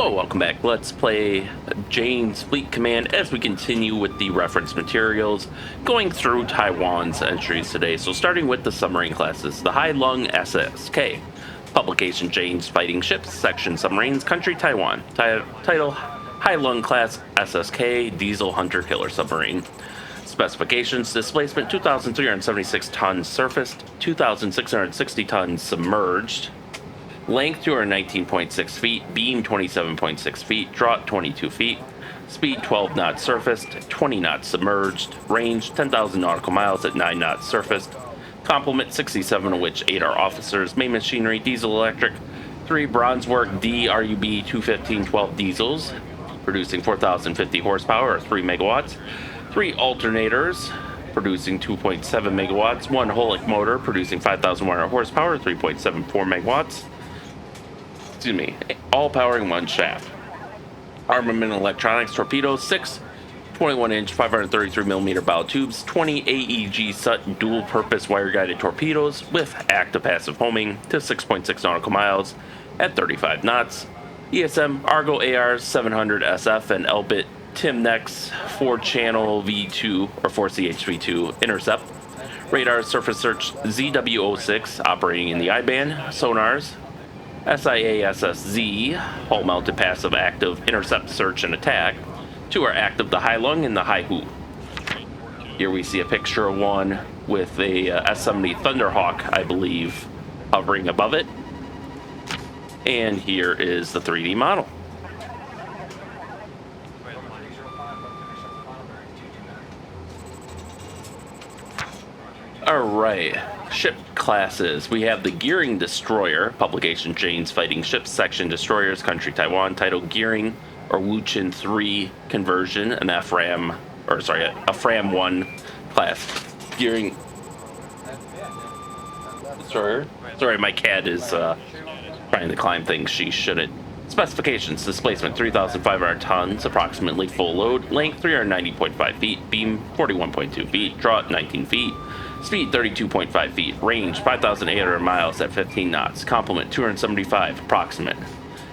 Hello, welcome back. Let's play Jane's Fleet Command as we continue with the reference materials, going through Taiwan's entries today. So starting with the submarine classes, the Hai Lung SSK, publication Jane's Fighting Ships, section Submarines, country Taiwan, title Hai Lung class SSK, diesel hunter killer submarine. Specifications: displacement 2,376 tons surfaced, 2,660 tons submerged. Length 219.6 feet, beam 27.6 feet, draught 22 feet, speed 12 knots surfaced, 20 knots submerged, range 10,000 nautical miles at 9 knots surfaced, complement 67 of which 8 are officers, main machinery diesel electric, 3 bronzework DRUB 215-12 diesels, producing 4,050 horsepower or 3 megawatts, 3 alternators, producing 2.7 megawatts, 1 Holic motor, producing 5,100 horsepower, 3.74 megawatts, all powering 1 shaft. Armament electronics, torpedoes, 6 21-inch 533mm bow tubes, 20 AEG Sutton dual-purpose wire-guided torpedoes with active passive homing to 6.6 nautical miles at 35 knots. ESM Argo ARs 700 SF and Elbit Timnex 4-channel V2 or 4CH-V2 intercept. Radar surface search ZW06 operating in the I-band. Sonars SIA-SSZ, hull-mounted passive active intercept search and attack. 2 are active, the Hai Lung and the Hai Hu. Here we see a picture of one with a S-70 Thunderhawk, I believe, hovering above it. And here is the 3D model. Alright, ship classes. We have the Gearing Destroyer, publication Jane's Fighting Ships, section Destroyers, country Taiwan, title Gearing or Wuchen 3 conversion, an a Fram 1 class Gearing Destroyer. Sorry, my cat is trying to climb things she shouldn't. Specifications: displacement 3,500 tons, approximately full load, length 390.5 feet, beam 41.2 feet, draught 19 feet, speed 32.5 feet, range 5,800 miles at 15 knots, complement 275 approximate.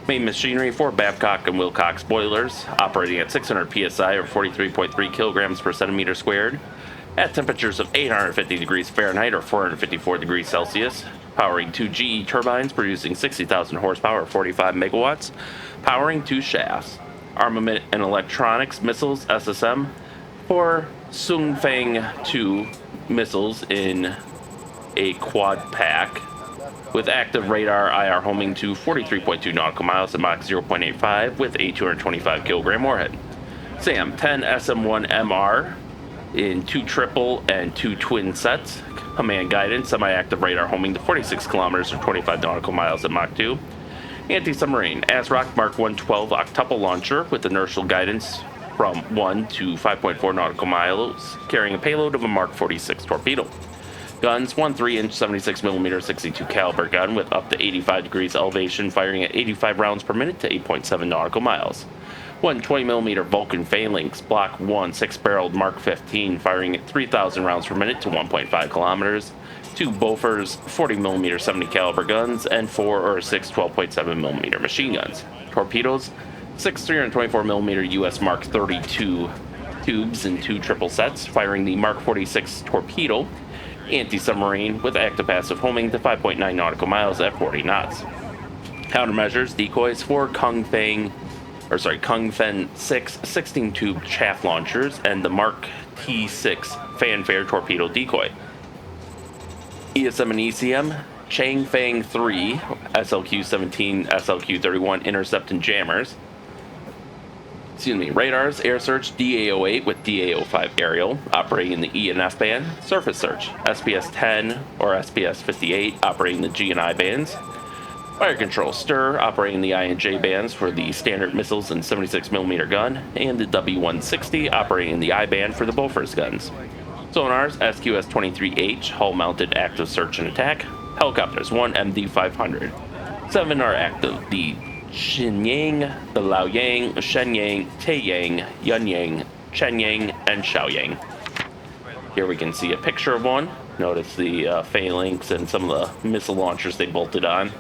Main machinery 4 Babcock and Wilcox boilers, operating at 600 psi or 43.3 kilograms per centimeter squared, at temperatures of 850 degrees Fahrenheit or 454 degrees Celsius, powering 2 GE turbines producing 60,000 horsepower or 45 megawatts, powering 2 shafts. Armament and electronics, missiles, SSM, 4 Sungfang 2 missiles in a quad pack with active radar IR homing to 43.2 nautical miles at Mach 0.85 with a 225 kilogram warhead. SAM 10 SM1 MR in 2 triple and 2 twin sets. Command guidance, semi-active radar homing to 46 kilometers or 25 nautical miles at Mach 2. Anti-submarine ASROC Mark 112 octuple launcher with inertial guidance from 1 to 5.4 nautical miles, carrying a payload of a Mark 46 torpedo. Guns, 1 3-inch 76mm 62 caliber gun with up to 85 degrees elevation, firing at 85 rounds per minute to 8.7 nautical miles. 1 20mm Vulcan Phalanx Block 1 6-barreled Mark 15, firing at 3,000 rounds per minute to 1.5 kilometers. 2 Bofors 40mm 70 caliber guns and 4 or 6 12.7mm machine guns. Torpedoes, 6 324mm US Mark 32 tubes in 2 triple sets, firing the Mark 46 torpedo. Anti-submarine with active passive homing to 5.9 nautical miles at 40 knots. Countermeasures, decoys, 4 Kung Fen 6 16-tube chaff launchers and the Mark T6 fanfare torpedo decoy. ESM and ECM, Changfeng 3, SLQ-17, SLQ-31 intercept and jammers. Radars, air search DA-08 with DA-05 aerial, operating in the E and F band. Surface search, SPS-10 or SPS-58, operating the G and I bands. Fire control, STIR, operating the I and J bands for the standard missiles and 76mm gun, and the W-160, operating in the I band for the Bofors guns. Sonars, SQS-23H, hull-mounted active search and attack. Helicopters, 1 MD-500. 7 are active, the Xinyang, the Laoyang, Shenyang, Taiyang, Yunyang, Chenyang, and Shaoyang. Here we can see a picture of one. Notice the phalanx and some of the missile launchers they bolted on.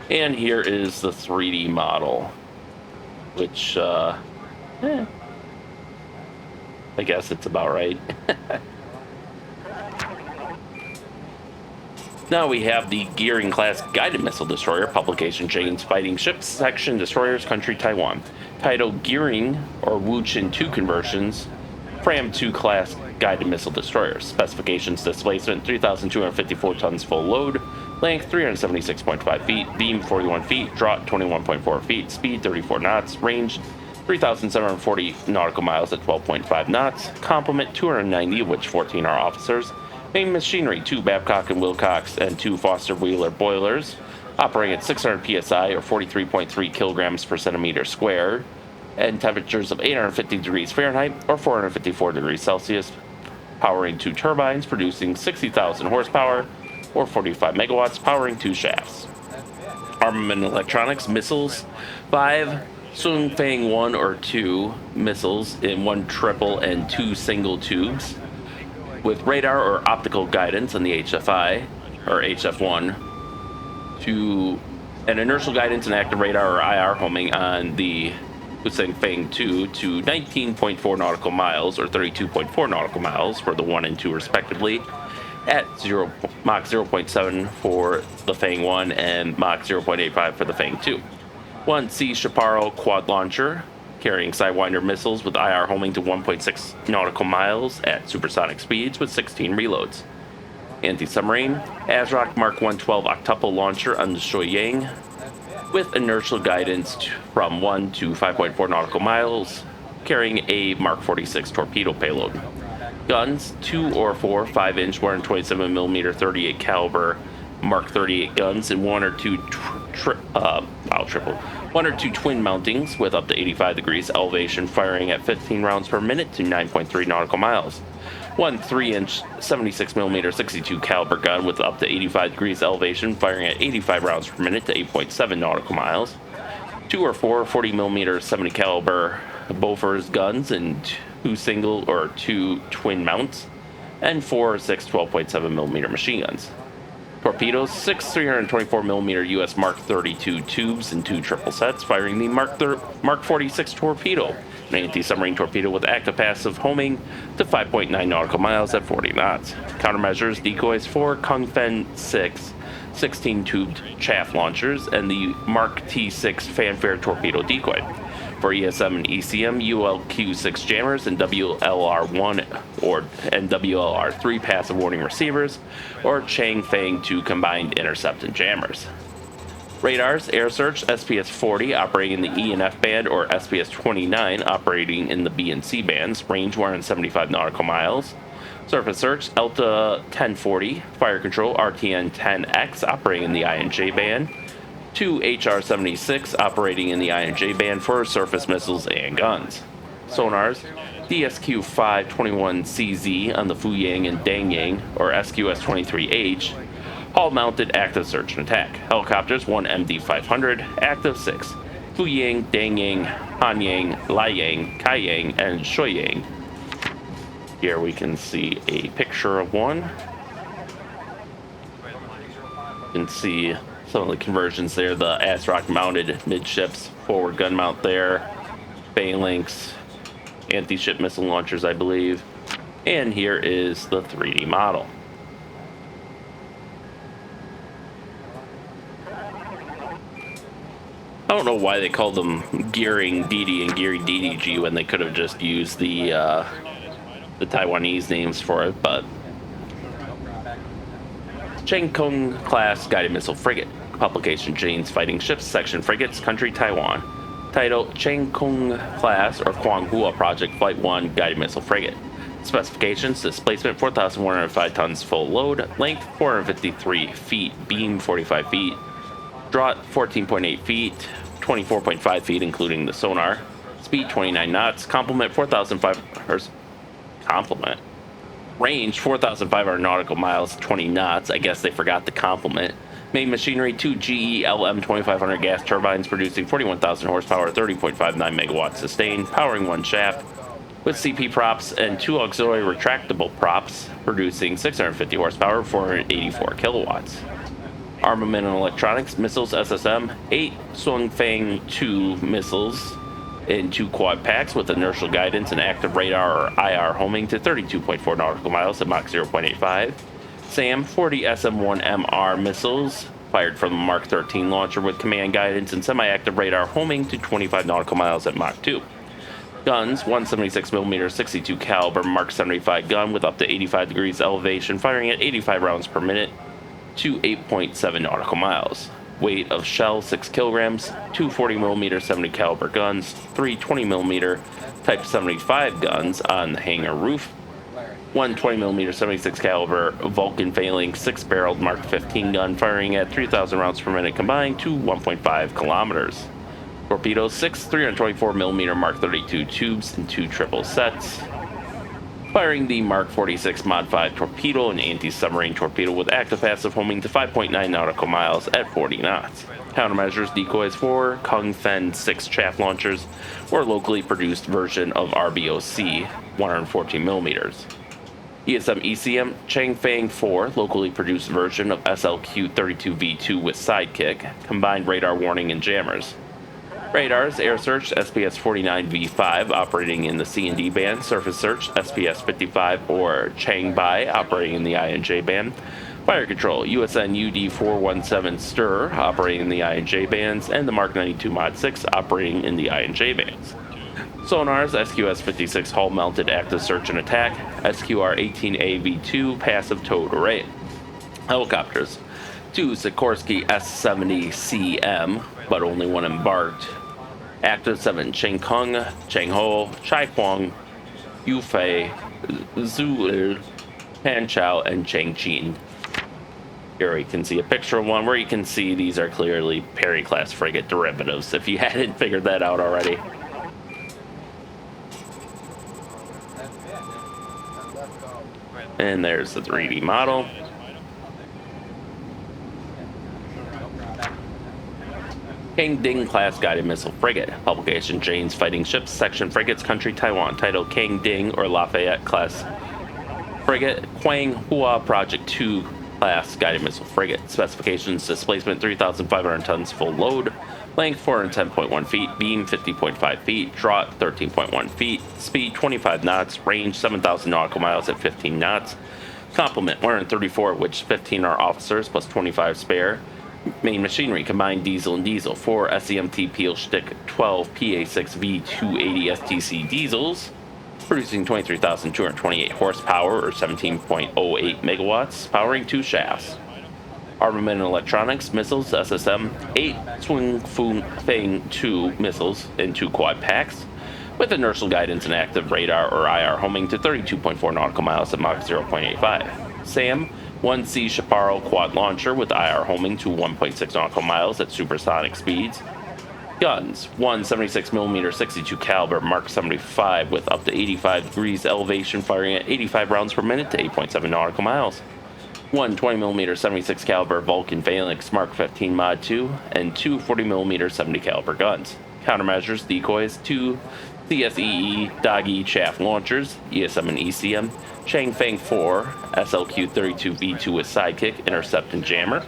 And here is the 3D model, which, I guess it's about right. Now we have the Gearing-class guided missile destroyer, publication Jane's Fighting Ships, section Destroyers, country Taiwan. Title Gearing or Wuchin 2 conversions, Fram 2 class guided missile destroyers. Specifications: displacement 3,254 tons full load, length 376.5 feet, beam 41 feet, draught 21.4 feet, speed 34 knots, range 3,740 nautical miles at 12.5 knots, complement 290, of which 14 are officers. Main machinery: 2 Babcock and Wilcox and 2 Foster Wheeler boilers, operating at 600 psi or 43.3 kilograms per centimeter squared, and temperatures of 850 degrees Fahrenheit or 454 degrees Celsius, powering 2 turbines, producing 60,000 horsepower or 45 megawatts, powering 2 shafts. Armament and electronics: missiles, 5 Sun Fang 1 or 2 missiles in 1 triple and 2 single tubes, with radar or optical guidance on the HFI or HF1, to an inertial guidance and active radar or IR homing on the Hussein Fang 2 to 19.4 nautical miles or 32.4 nautical miles for the 1 and 2 respectively, at Mach 0.7 for the Fang 1 and Mach 0.85 for the Fang 2. 1 C Chaparral quad launcher, carrying Sidewinder missiles with IR homing to 1.6 nautical miles at supersonic speeds with 16 reloads. Anti-submarine: ASROC Mark 112 octuple launcher on the Shoyang, with inertial guidance from 1 to 5.4 nautical miles, carrying a Mark 46 torpedo payload. Guns: 2 or 4 5-inch 127mm 38 caliber Mark 38 guns and 1 or 2 1 or 2 twin mountings with up to 85 degrees elevation, firing at 15 rounds per minute to 9.3 nautical miles. 1 3-inch 76mm 62 caliber gun with up to 85 degrees elevation, firing at 85 rounds per minute to 8.7 nautical miles. 2 or 4 40mm 70 caliber Bofors guns and 2 single or 2 twin mounts, and 4 or 6 12.7mm machine guns. Torpedoes: 6 324mm US Mark 32 tubes and 2 triple sets, firing the Mark 46 torpedo, an anti-submarine torpedo with active-passive homing to 5.9 nautical miles at 40 knots. Countermeasures: decoys: 4 Kungfen 6 16-tubed chaff launchers and the Mark T6 fanfare torpedo decoy. For ESM and ECM, ULQ-6 jammers and WLR-1 and WLR-3 passive warning receivers, or Changfeng 2 combined intercept and jammers. Radars: air search SPS-40 operating in the E and F band, or SPS-29 operating in the B and C bands, range 175 nautical miles. Surface search: ELTA 1040, fire control RTN-10X operating in the I and J band. 2 HR-76 operating in the I and J band for surface missiles and guns. Sonars: DSQ-521CZ on the Fuyang and Dangyang, or SQS-23H, hull-mounted active search and attack. Helicopters: 1 MD-500, active 6, Fuyang, Dangyang, Hanyang, Laiyang, Kaiyang, and Shoyang. Here we can see a picture of one. You can see some of the conversions there, the ASROC mounted midships, forward gun mount there, phalanx, anti-ship missile launchers, I believe. And here is the 3D model. I don't know why they called them Gearing DD and Gearing DDG when they could have just used the Taiwanese names for it, but Chengkung class guided missile frigate. Publication Jane's Fighting Ships, section Frigates, country Taiwan. Title: Chengkung class or Guanghua Project Flight 1 guided missile frigate. Specifications: displacement 4,105 tons full load, length 453 feet, beam 45 feet, draught 14.8 feet, 24.5 feet including the sonar, speed 29 knots, complement 4,500 complement. Range 4,500 nautical miles, 20 knots. I guess they forgot the complement. Main machinery: 2 GE LM 2500 gas turbines producing 41,000 horsepower, 30.59 megawatts sustained, powering 1 shaft, with CP props and 2 auxiliary retractable props producing 650 horsepower, 484 kilowatts. Armament and electronics, missiles, SSM, 8 Swangfang 2 missiles in 2 quad packs with inertial guidance and active radar or IR homing to 32.4 nautical miles at Mach 0.85. SAM, 40 SM-1MR missiles fired from the Mark 13 launcher with command guidance and semi-active radar homing to 25 nautical miles at Mach 2. Guns, 176mm 62 caliber Mark 75 gun with up to 85 degrees elevation, firing at 85 rounds per minute to 8.7 nautical miles. Weight of shell 6 kilograms, 2 40mm 70 caliber guns, 3 20mm Type 75 guns on the hangar roof, 1 20mm 76 caliber Vulcan Phalanx 6-barreled Mark 15 gun firing at 3,000 rounds per minute combined to 1.5 kilometers. Torpedoes, 6 324mm Mark 32 tubes in 2 triple sets, firing the Mark 46 Mod 5 torpedo and anti-submarine torpedo with active-passive homing to 5.9 nautical miles at 40 knots. Countermeasures, decoys, 4 Kung Fen 6 chaff launchers or locally produced version of RBOC 114mm. ESM ECM Changfang 4 locally produced version of SLQ 32V2 with sidekick, combined radar warning and jammers. Radars, Air Search, SPS 49V5 operating in the C&D band, Surface Search, SPS 55 or Changbai operating in the INJ band, Fire Control, USN UD 417 STIR operating in the INJ bands, and the Mark 92 Mod 6 operating in the INJ bands. Sonars, SQS 56 hull mounted active search and attack, SQR 18AV2 passive towed array. Helicopters, 2 Sikorsky S-70CM, but only one embarked. Active 7 Chengkung, Chengho, Chaihuang, Yufei, Zulu, Panchao, and Changqing. Here you can see a picture of one where you can see these are clearly Perry-class frigate derivatives, if you hadn't figured that out already. And there's the 3D model. Kang Ding class guided missile frigate. Publication Jane's Fighting Ships, Section Frigates, Country Taiwan. Title Kang Ding or Lafayette class frigate. Quang Hua Project 2 class guided missile frigate. Specifications: displacement 3,500 tons full load. Length 410.1 feet. Beam 50.5 feet. Draught 13.1 feet. Speed 25 knots. Range 7,000 nautical miles at 15 knots. Complement 134, which 15 are officers plus 25 spare. Main machinery, combined diesel and diesel, 4 SEMT Peel Stick 12 PA6 V280 STC diesels, producing 23,228 horsepower or 17.08 megawatts, powering 2 shafts. Armament and electronics, missiles, SSM, 8 Swangfang 2 missiles in 2 quad packs, with inertial guidance and active radar or IR homing to 32.4 nautical miles at Mach 0.85. SAM, 1 Sea Chaparral quad launcher with IR homing to 1.6 nautical miles at supersonic speeds. Guns, 1 76mm 62 caliber Mark 75 with up to 85 degrees elevation, firing at 85 rounds per minute to 8.7 nautical miles. 1 20mm 76 caliber Vulcan Phalanx Mark 15 Mod 2 and 2 40mm 70 caliber guns. Countermeasures, decoys, 2 CSEE Doggy chaff launchers, ESM and ECM, Changfang 4, SLQ 32V2 with sidekick, intercept and jammer.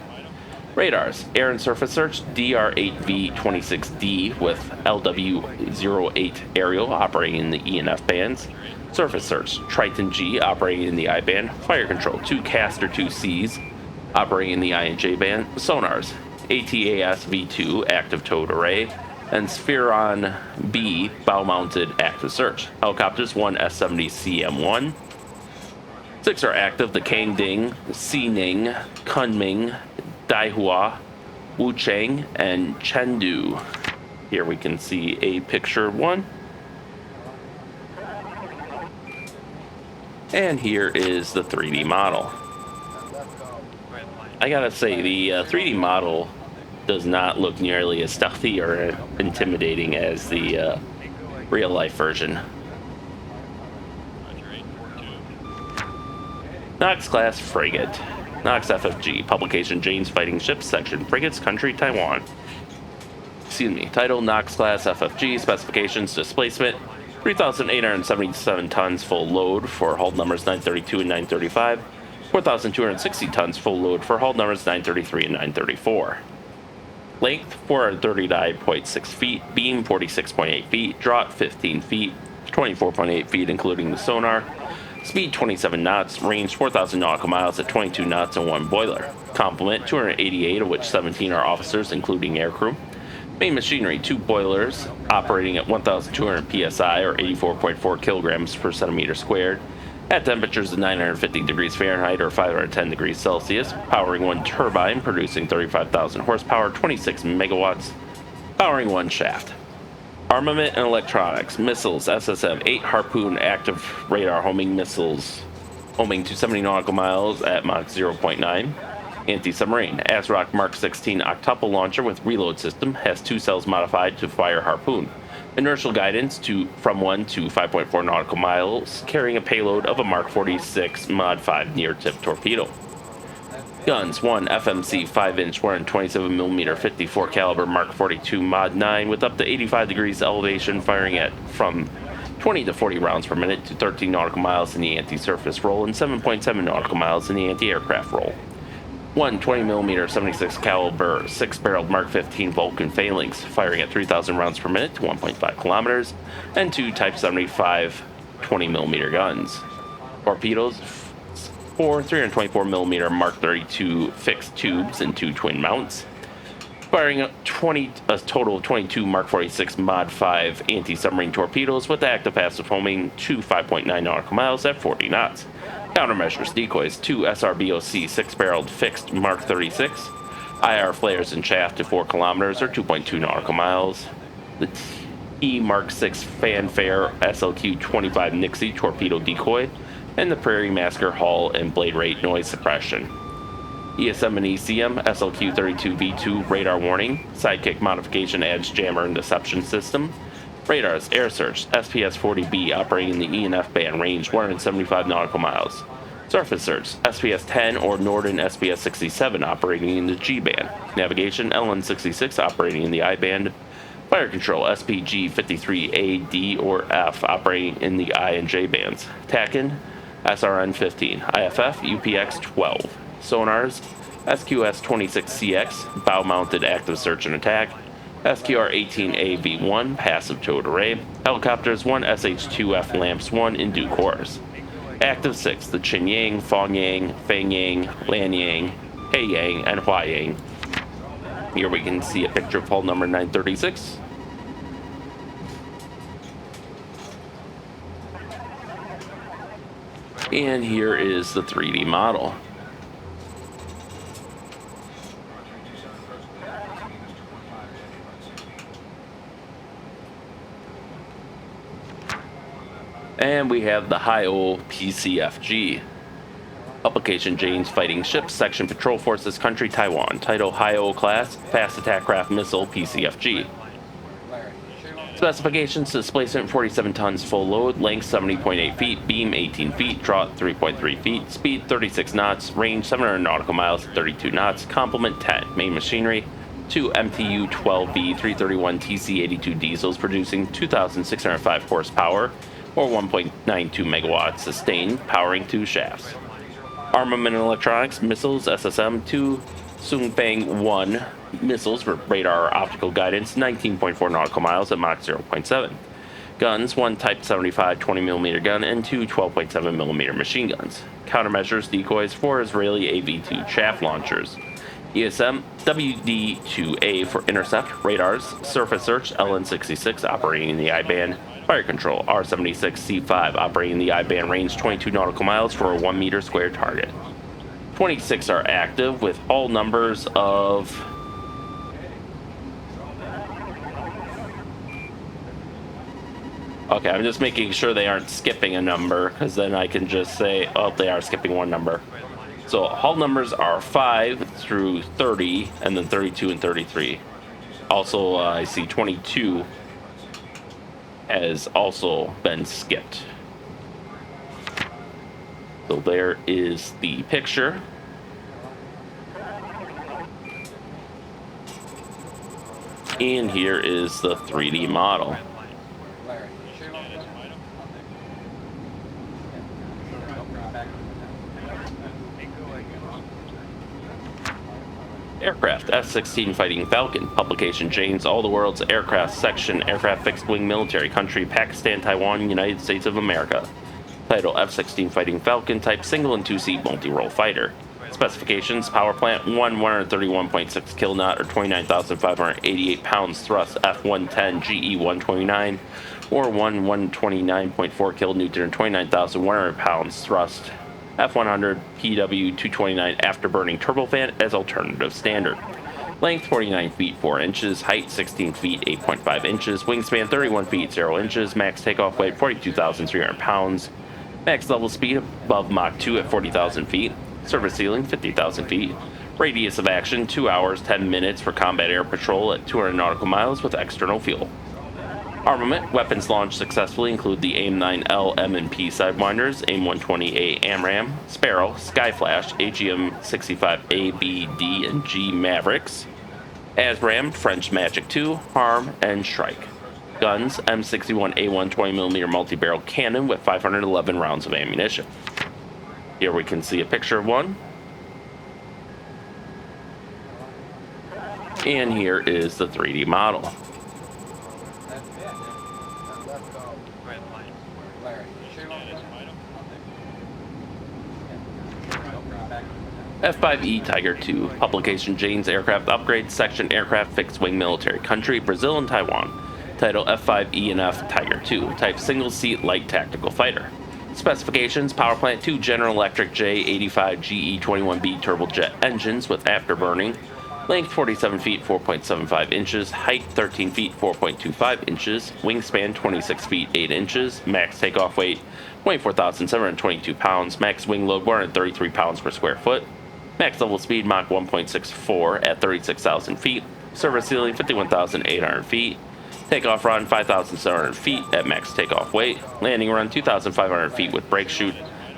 Radars, air and surface search, DR8V26D with LW08 aerial operating in the ENF bands. Surface search, Triton G operating in the I band. Fire control, 2 Castor 2Cs operating in the INJ band. Sonars, ATAS V2 active towed array. And Spheron B bow-mounted active search. Helicopters, 1 S-70CM1. 6 are active: the Kang Ding, Xining, Kunming, Daihua, Wuchang, and Chengdu. Here we can see a picture of one. And here is the 3D model. I gotta say, the 3D model does not look nearly as stealthy or intimidating as the real-life version. Knox class frigate. Knox FFG. Publication Jane's Fighting Ships, Section Frigates, Country Taiwan. Excuse me. Title Knox class FFG. Specifications: displacement 3,877 tons full load for hull numbers 932 and 935. 4,260 tons full load for hull numbers 933 and 934. Length 439.6 feet, beam 46.8 feet, draught 15 feet, 24.8 feet including the sonar, speed 27 knots, range 4,000 nautical miles at 22 knots and 1 boiler. Complement 288, of which 17 are officers including aircrew. Main machinery 2 boilers operating at 1,200 psi or 84.4 kilograms per centimeter squared at temperatures of 950 degrees Fahrenheit or 510 degrees Celsius, powering 1 turbine producing 35,000 horsepower, 26 megawatts, powering 1 shaft. Armament and electronics, missiles, SSM, 8 Harpoon active radar homing missiles, homing to 70 nautical miles at Mach 0.9. Anti-submarine, ASROC Mark 16 octuple launcher with reload system, has 2 cells modified to fire Harpoon. Inertial guidance from 1 to 5.4 nautical miles, carrying a payload of a Mark 46 Mod 5 near-tip torpedo. Guns, 1 FMC 5-inch 127mm 54 caliber Mark 42 Mod 9 with up to 85 degrees elevation, firing at from 20 to 40 rounds per minute to 13 nautical miles in the anti-surface roll and 7.7 nautical miles in the anti-aircraft roll. 1 20mm 76 caliber 6-barreled Mark 15 Vulcan Phalanx, firing at 3,000 rounds per minute to 1.5 kilometers, and 2 Type 75 20mm guns. Torpedoes, 4 324mm Mark 32 fixed tubes and 2 twin mounts, firing a total of 22 Mark 46 Mod 5 anti-submarine torpedoes with active passive homing to 5.9 nautical miles at 40 knots. Countermeasures, decoys, 2 SRBOC 6-barreled fixed Mark 36, IR flares and shaft to 4 kilometers or 2.2 nautical miles. The T Mark 6 Fanfare SLQ 25 Nixie torpedo decoy, and the Prairie Masker hull and blade rate noise suppression. ESM and ECM SLQ 32 V2 radar warning, sidekick modification adds jammer and deception system. Radars, air search, SPS 40B operating in the ENF band, range 175 nautical miles. Surface search, SPS 10 or Norden SPS 67 operating in the G band. Navigation, LN 66 operating in the I band. Fire control, SPG 53A, D, or F operating in the I and J bands. TACAN, SRN 15, IFF, UPX 12. Sonars, SQS 26CX, bow mounted active search and attack. SQR 18AV1, passive towed array. Helicopters, 1 SH2F lamps 1 in due course. Active 6, the Qinyang, Fongyang, Fangyang, Lanyang, Heiyang, and Huayang. Here we can see a picture of hull number 936. And here is the 3D model. And we have the Hi-O PCFG. Application James Fighting Ships, Section Patrol Forces, Country Taiwan. Title Hi-O Class, Fast Attack Craft Missile PCFG. Specifications: displacement 47 tons full load, length 70.8 feet, beam 18 feet, draught 3.3 feet, speed 36 knots, range 700 nautical miles at 32 knots, complement 10. Main machinery: 2 MTU 12B 331 TC82 diesels producing 2,605 horsepower or 1.92 megawatts sustained, powering 2 shafts. Armament and electronics, missiles, SSM 2 Sungbang 1 missiles for radar optical guidance, 19.4 nautical miles at Mach 0.7. Guns, 1 Type 75 20mm gun and 2 12.7mm machine guns. Countermeasures, decoys, 4 Israeli AV-2 chaff launchers. ESM, WD-2A for intercept, radars, surface search, LN-66 operating in the I-band, fire control, R-76C5 operating in the I-band, range 22 nautical miles for a 1 meter square target. 26 are active with all numbers of okay, I'm just making sure they aren't skipping a number, because then I can just say, oh, they are skipping one number. So hull numbers are 5 through 30, and then 32 and 33. Also, I see 22 has also been skipped. So there is the picture. And here is the 3D model. Aircraft F-16 Fighting Falcon. Publication Jane's All the World's Aircraft Section Aircraft Fixed Wing Military Country Pakistan, Taiwan, United States of America. Title F-16 Fighting Falcon Type Single and Two-Seat Multi-Role Fighter. Specifications: Power Plant 131.6 kiloknot or 29,588 pounds thrust F-110 GE-129 or 129.4 kilonewton or 29,100 pounds thrust F-100 PW-229 afterburning turbofan as alternative standard. Length 49 feet 4 inches, height 16 feet 8.5 inches, wingspan 31 feet 0 inches, max takeoff weight 42,300 pounds, max level speed above Mach 2 at 40,000 feet, service ceiling 50,000 feet, radius of action 2 hours 10 minutes for combat air patrol at 200 nautical miles with external fuel. Armament: weapons launched successfully include the AIM-9L M&P Sidewinders, AIM-120A AMRAAM, Sparrow, Skyflash, AGM-65A, B, D, and G Mavericks, ASRAAM, French Magic II, Harm, and Shrike. Guns: M61A1 20mm multi-barrel cannon with 511 rounds of ammunition. Here we can see a picture of one. And here is the 3D model. F-5E Tiger II. Publication Jane's Aircraft Upgrades Section Aircraft Fixed Wing Military Country, Brazil and Taiwan. Title F-5E and F Tiger II. Type Single Seat Light Tactical Fighter. Specifications: Power Plant 2 General Electric J85 GE21B turbojet engines with afterburning. Length 47 feet 4.75 inches, height 13 feet 4.25 inches, wingspan 26 feet 8 inches, max takeoff weight 24,722 pounds, max wing load 133 pounds per square foot, max level speed Mach 1.64 at 36,000 feet, service ceiling 51,800 feet, takeoff run 5,700 feet at max takeoff weight, landing run 2,500 feet with brake chute,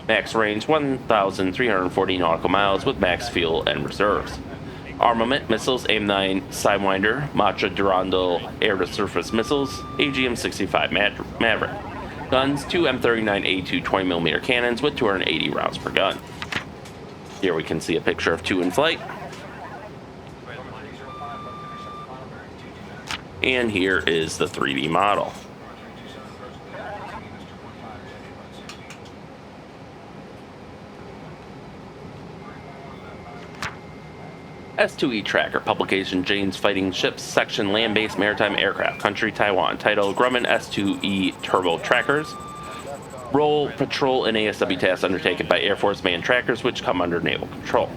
max range 1,340 nautical miles with max fuel and reserves. Armament: missiles, AIM-9 Sidewinder, Matra Durandal air-to-surface missiles, AGM-65 Maverick. Guns: 2 M39A2 20mm cannons with 280 rounds per gun. Here we can see a picture of two in flight. And here is the 3D model. S2E Tracker. Publication Jane's Fighting Ships Section Land-Based Maritime Aircraft Country Taiwan. Title Grumman S2E Turbo Trackers. Role: patrol and ASW tasks undertaken by Air Force manned trackers which come under naval control.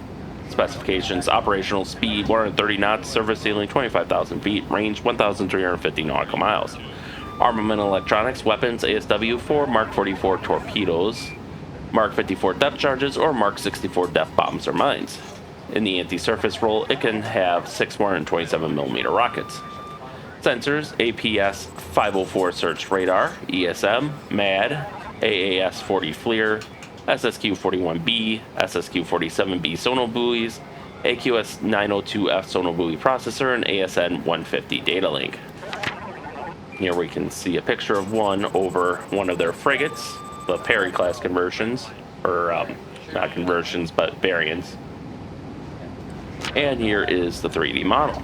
Specifications: operational speed 130 knots, service ceiling 25,000 feet, range 1,350 nautical miles. Armament electronics: weapons, ASW 4 Mark 44 torpedoes, Mark 54 depth charges, or Mark 64 depth bombs or mines. In the anti-surface role, it can have 6 127mm rockets. Sensors: APS 504 search radar, ESM, MAD, AAS 40 FLIR, SSQ 41B, SSQ 47B sonar buoys, AQS 902F sonar buoy processor, and ASN 150 data link. Here we can see a picture of one over one of their frigates, the Perry class conversions, or not conversions, but variants. And here is the 3D model.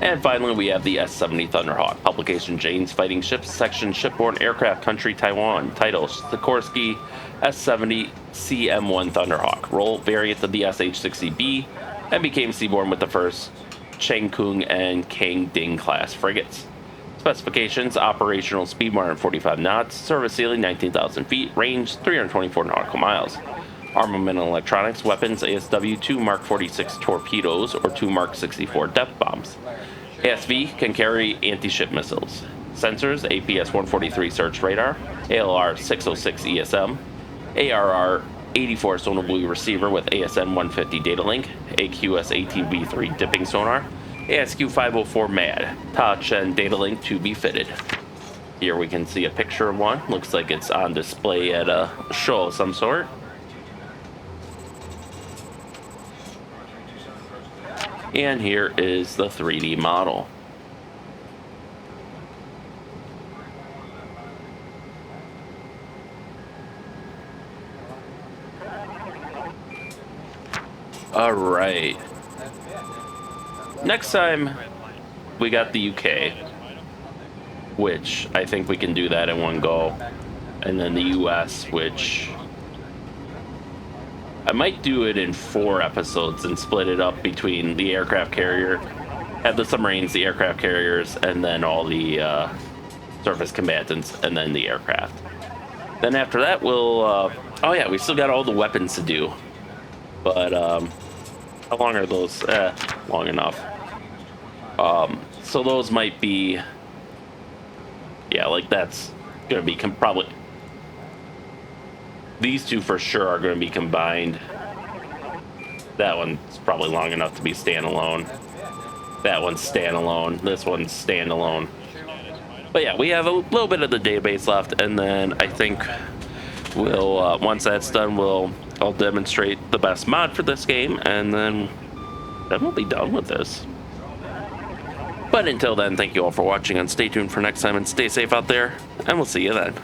And finally, we have the S-70 Thunderhawk. Publication Jane's Fighting Ships Section Shipborne Aircraft Country Taiwan. Title Sikorsky S-70 CM-1 Thunderhawk. Role: variant of the SH-60B, and became seaborne with the first Chengkung and Kangding class frigates. Specifications: operational speed 145 knots, service ceiling 19,000 feet, range 324 nautical miles. Armament and electronics: weapons, ASW 2 Mark 46 torpedoes or 2 Mark 64 depth bombs. ASV can carry anti-ship missiles. Sensors: APS 143 search radar, ALR 606 ESM, ARR 84 sonar buoy receiver with ASN 150 data link, AQS 18B3 dipping sonar, ASQ 504 MAD, touch and data link to be fitted. Here we can see a picture of one. Looks like it's on display at a show of some sort. And here is the 3D model. All right. Next time, we got the UK, which I think we can do that in one go. And then the US, which I might do it in 4 episodes and split it up between the aircraft carrier, have the submarines, the aircraft carriers, and then all the surface combatants, and then the aircraft. Then after that, we'll... oh yeah, we still got all the weapons to do. But how long are those? Long enough. So those might be... Yeah, like that's going to be probably... These two for sure are going to be combined. That one's probably long enough to be standalone. That one's standalone. This one's standalone. But yeah, we have a little bit of the database left, and then I think we'll once that's done, I'll demonstrate the best mod for this game, and then we'll be done with this. But until then, thank you all for watching, and stay tuned for next time, and stay safe out there, and we'll see you then.